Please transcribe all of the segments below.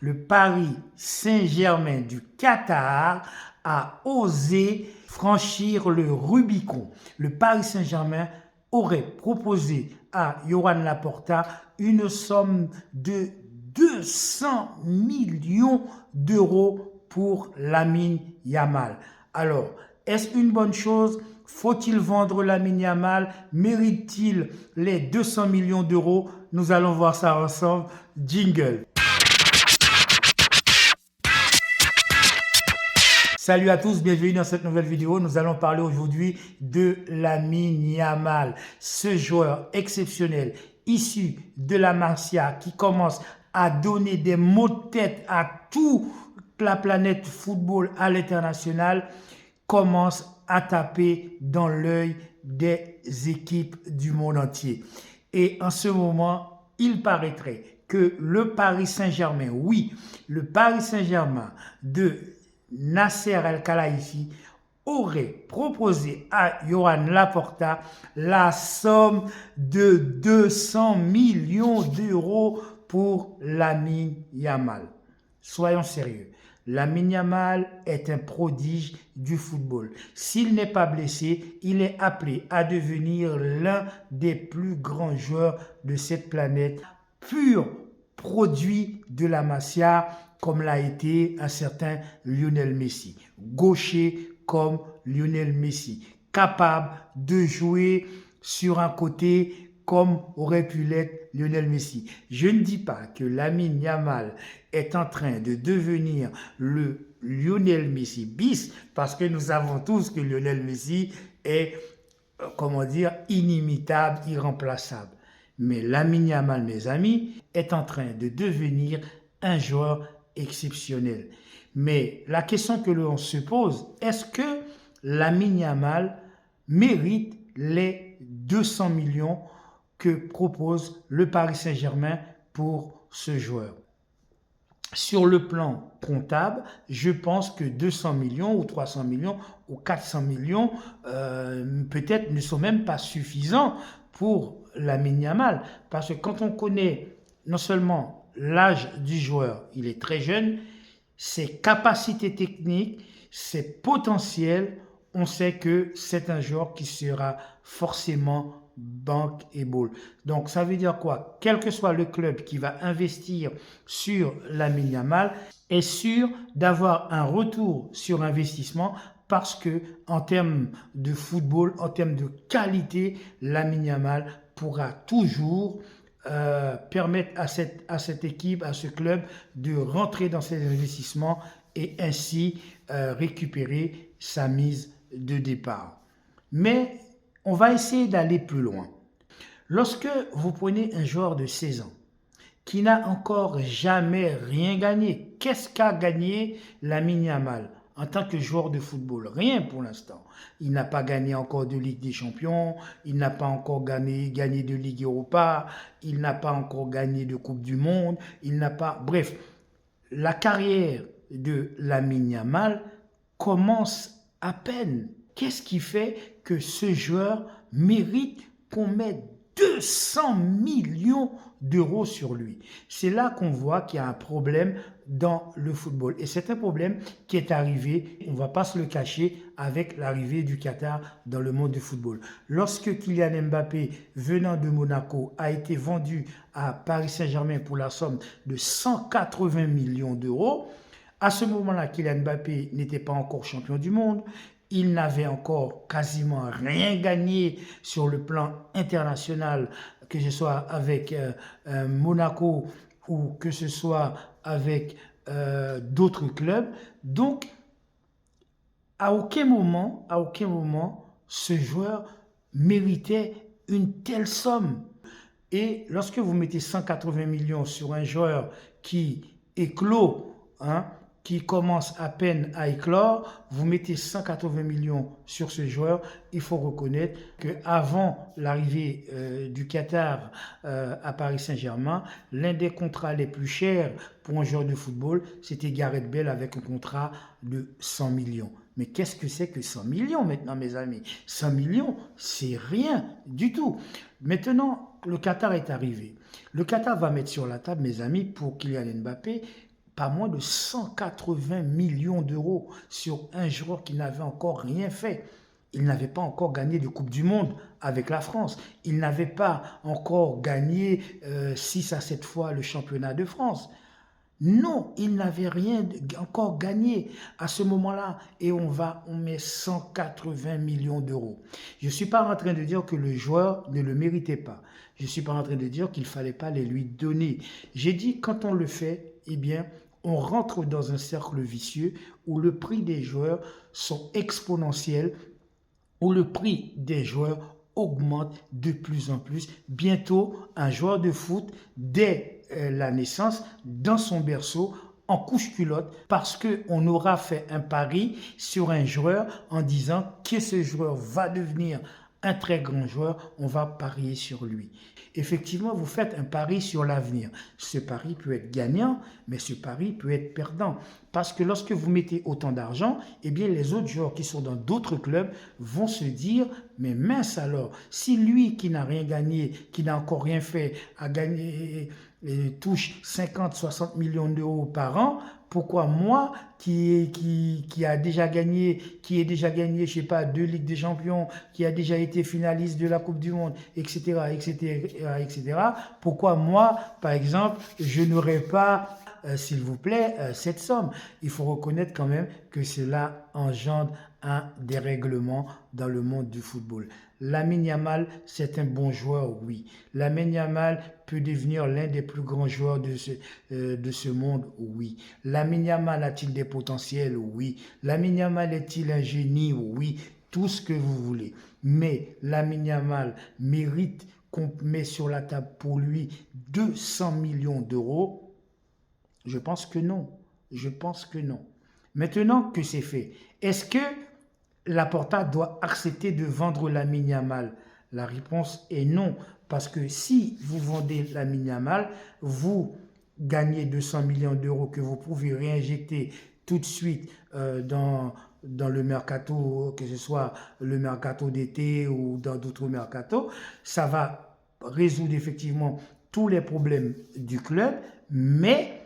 Le Paris Saint-Germain du Qatar a osé franchir le Rubicon. Le Paris Saint-Germain aurait proposé à Johan Laporta une somme de 200 millions d'euros pour Lamine Yamal. Alors, est-ce une bonne chose? Faut-il vendre Lamine Yamal? Mérite-t-il les 200 millions d'euros? Nous allons voir ça ensemble. Jingle. Salut à tous, bienvenue dans cette nouvelle vidéo. Nous allons parler aujourd'hui de Lamine Yamal, ce joueur exceptionnel issu de la Masia qui commence à donner des mots de tête à toute la planète football à l'international, commence à taper dans l'œil des équipes du monde entier. Et en ce moment, il paraîtrait que le Paris Saint-Germain, oui, le Paris Saint-Germain de Nasser El-Khelaifi aurait proposé à Johan Laporta la somme de 200 millions d'euros pour Lamine Yamal. Soyons sérieux. Lamine Yamal est un prodige du football. S'il n'est pas blessé, il est appelé à devenir l'un des plus grands joueurs de cette planète, pur produit de la Masia, comme l'a été un certain Lionel Messi. Gaucher comme Lionel Messi. Capable de jouer sur un côté comme aurait pu l'être Lionel Messi. Je ne dis pas que Lamine Yamal est en train de devenir le Lionel Messi bis, parce que nous savons tous que Lionel Messi est, comment dire, inimitable, irremplaçable. Mais Lamine Yamal, mes amis, est en train de devenir un joueur exceptionnel. Mais la question que l'on se pose, est-ce que Lamine Yamal mérite les 200 millions que propose le Paris Saint-Germain pour ce joueur? Sur le plan comptable, je pense que 200 millions ou 300 millions ou 400 millions peut-être ne sont même pas suffisants pour Lamine Yamal. Parce que quand on connaît non seulement l'âge du joueur, il est très jeune, ses capacités techniques, ses potentiels, on sait que c'est un joueur qui sera forcément bankable. Donc ça veut dire quoi? Quel que soit le club qui va investir sur Lamine Yamal est sûr d'avoir un retour sur investissement, parce que en termes de football, en termes de qualité, Lamine Yamal pourra toujours permettre à cette équipe, à ce club de rentrer dans ces investissements et ainsi récupérer sa mise de départ. Mais on va essayer d'aller plus loin. Lorsque vous prenez un joueur de 16 ans qui n'a encore jamais rien gagné, qu'est-ce qu'a gagné Lamine Yamal en tant que joueur de football? Rien pour l'instant. Il n'a pas gagné encore de Ligue des Champions, il n'a pas encore gagné de Ligue Europa, il n'a pas encore gagné de Coupe du Monde, il n'a pas... Bref, la carrière de Lamine Yamal commence à peine. Qu'est-ce qui fait que ce joueur mérite qu'on mette 200 millions d'euros sur lui? C'est là qu'on voit qu'il y a un problème dans le football. Et c'est un problème qui est arrivé, on ne va pas se le cacher, avec l'arrivée du Qatar dans le monde du football. Lorsque Kylian Mbappé, venant de Monaco, a été vendu à Paris Saint-Germain pour la somme de 180 millions d'euros, à ce moment-là, Kylian Mbappé n'était pas encore champion du monde. Il n'avait encore quasiment rien gagné sur le plan international, que ce soit avec Monaco ou que ce soit avec d'autres clubs. Donc, à aucun moment, ce joueur méritait une telle somme. Et lorsque vous mettez 180 millions sur un joueur qui éclot, qui commence à peine à éclore, vous mettez 180 millions sur ce joueur, il faut reconnaître qu'avant l'arrivée du Qatar à Paris Saint-Germain, l'un des contrats les plus chers pour un joueur de football, c'était Gareth Bale avec un contrat de 100 millions. Mais qu'est-ce que c'est que 100 millions maintenant, mes amis? 100 millions, c'est rien du tout. Maintenant, le Qatar est arrivé. Le Qatar va mettre sur la table, mes amis, pour Kylian Mbappé, pas moins de 180 millions d'euros sur un joueur qui n'avait encore rien fait. Il n'avait pas encore gagné de Coupe du Monde avec la France. Il n'avait pas encore gagné 6 à 7 fois le championnat de France. Non, il n'avait rien encore gagné à ce moment-là et on met 180 millions d'euros. Je ne suis pas en train de dire que le joueur ne le méritait pas. Je ne suis pas en train de dire qu'il ne fallait pas les lui donner. J'ai dit quand on le fait, eh bien, on rentre dans un cercle vicieux où le prix des joueurs sont exponentiels, où le prix des joueurs augmente de plus en plus. Bientôt, un joueur de foot, dès la naissance, dans son berceau, en couche-culotte, parce qu'on aura fait un pari sur un joueur en disant que ce joueur va devenir un très grand joueur, on va parier sur lui. Effectivement, vous faites un pari sur l'avenir. Ce pari peut être gagnant, mais ce pari peut être perdant. Parce que lorsque vous mettez autant d'argent, eh bien, les autres joueurs qui sont dans d'autres clubs vont se dire, mais mince alors, si lui qui n'a rien gagné, qui n'a encore rien fait, a gagné, touche 50, 60 millions d'euros par an, pourquoi moi, qui a déjà gagné, je sais pas, 2 Ligues des Champions, qui a déjà été finaliste de la Coupe du Monde, etc., etc., pourquoi moi, par exemple, je n'aurais pas, s'il vous plaît, cette somme? Il faut reconnaître quand même que cela engendre un dérèglement dans le monde du football. Lamine Yamal, c'est un bon joueur, oui. Lamine Yamal peut devenir l'un des plus grands joueurs de ce monde, oui. Lamine Yamal a-t-il des potentiels? Oui. Lamine Yamal est-il un génie? Oui. Tout ce que vous voulez. Mais Lamine Yamal mérite qu'on met sur la table pour lui 200 millions d'euros? Je pense que non. Je pense que non. Maintenant que c'est fait, est-ce que Laporta doit accepter de vendre Lamine Yamal? La réponse est non, parce que si vous vendez Lamine Yamal, vous gagnez 200 millions d'euros que vous pouvez réinjecter tout de suite dans le mercato, que ce soit le mercato d'été ou dans d'autres mercatos. Ça va résoudre effectivement tous les problèmes du club, mais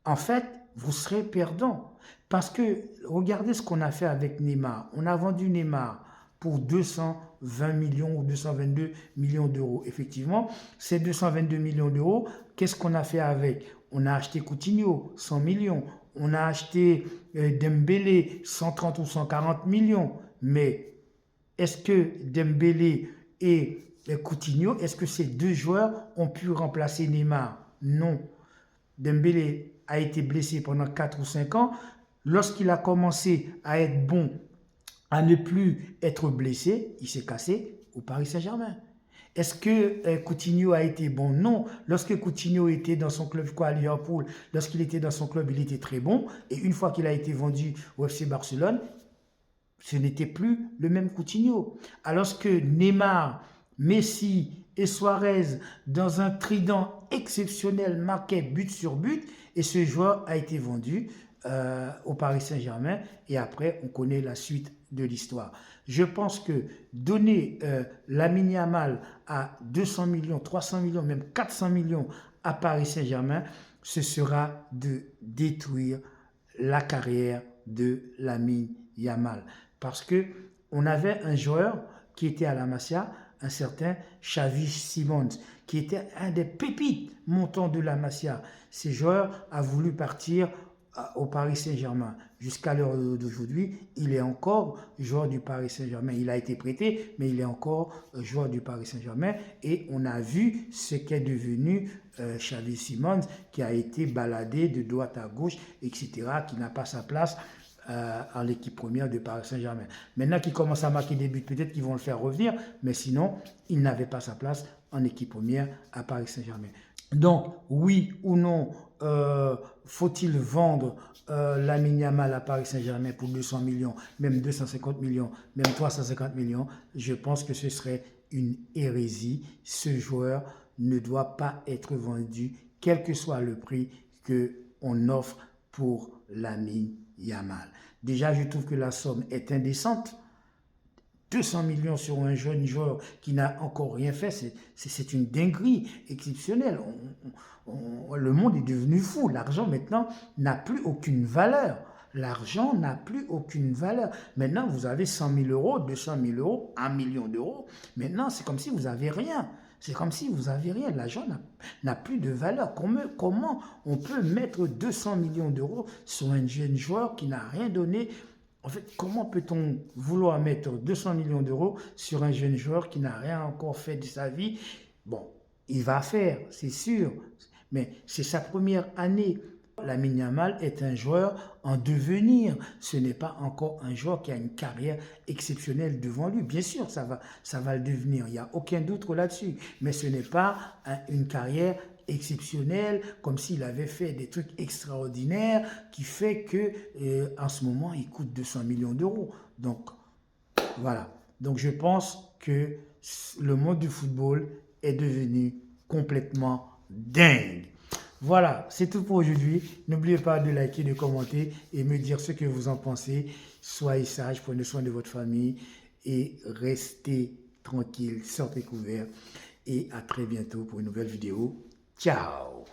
en fait, vous serez perdant. Parce que regardez ce qu'on a fait avec Neymar. On a vendu Neymar pour 220 millions ou 222 millions d'euros. Effectivement, ces 222 millions d'euros, qu'est-ce qu'on a fait avec? On a acheté Coutinho, 100 millions. On a acheté Dembélé, 130 ou 140 millions. Mais est-ce que Dembélé et Coutinho, est-ce que ces deux joueurs ont pu remplacer Neymar? Non. Dembélé a été blessé pendant 4 ou 5 ans. Lorsqu'il a commencé à être bon, à ne plus être blessé, il s'est cassé au Paris Saint-Germain. Est-ce que Coutinho a été bon? Non. Lorsque Coutinho était dans son club, à Liverpool, lorsqu'il était dans son club, il était très bon. Et une fois qu'il a été vendu au FC Barcelone, ce n'était plus le même Coutinho. Alors que Neymar, Messi et Suarez, dans un trident exceptionnel, marquaient but sur but, et ce joueur a été vendu au Paris Saint-Germain, et après, on connaît la suite de l'histoire. Je pense que donner Lamine Yamal à 200 millions, 300 millions, même 400 millions à Paris Saint-Germain, ce sera de détruire la carrière de Lamine Yamal. Parce qu'on avait un joueur qui était à la Masia, un certain Xavi Simons, qui était un des pépites montants de la Masia. Ce joueur a voulu partir au Paris Saint-Germain. Jusqu'à l'heure d'aujourd'hui, il est encore joueur du Paris Saint-Germain. Il a été prêté, mais il est encore joueur du Paris Saint-Germain. Et on a vu ce qu'est devenu Xavi Simons, qui a été baladé de droite à gauche, etc., qui n'a pas sa place en l'équipe première de Paris Saint-Germain. Maintenant qu'il commence à marquer des buts, peut-être qu'ils vont le faire revenir, mais sinon, il n'avait pas sa place en équipe première à Paris Saint-Germain. Donc, oui ou non, faut-il vendre Lamine Yamal à Paris Saint-Germain pour 200 millions, même 250 millions, même 350 millions? Je pense que ce serait une hérésie. Ce joueur ne doit pas être vendu, quel que soit le prix qu'on offre pour Lamine Yamal. Déjà, je trouve que la somme est indécente. 200 millions sur un jeune joueur qui n'a encore rien fait, c'est une dinguerie exceptionnelle. Le monde est devenu fou. L'argent maintenant n'a plus aucune valeur. L'argent n'a plus aucune valeur. Maintenant, vous avez 100 000 euros, 200 000 euros, 1 million d'euros. Maintenant, c'est comme si vous n'avez rien. C'est comme si vous n'avez rien. L'argent n'a plus de valeur. Comment on peut mettre 200 millions d'euros sur un jeune joueur qui n'a rien donné? En fait, comment peut-on vouloir mettre 200 millions d'euros sur un jeune joueur qui n'a rien encore fait de sa vie? Bon, il va faire, c'est sûr, mais c'est sa première année. Lamine Yamal est un joueur en devenir. Ce n'est pas encore un joueur qui a une carrière exceptionnelle devant lui. Bien sûr, ça va le devenir. Il n'y a aucun doute là-dessus. Mais ce n'est pas une carrière exceptionnelle, comme s'il avait fait des trucs extraordinaires, qui fait que en ce moment, il coûte 200 millions d'euros. Donc, voilà. Donc, je pense que le monde du football est devenu complètement dingue. Voilà, c'est tout pour aujourd'hui. N'oubliez pas de liker, de commenter et me dire ce que vous en pensez. Soyez sages, prenez soin de votre famille et restez tranquille, sortez couverts. Et à très bientôt pour une nouvelle vidéo. Ciao!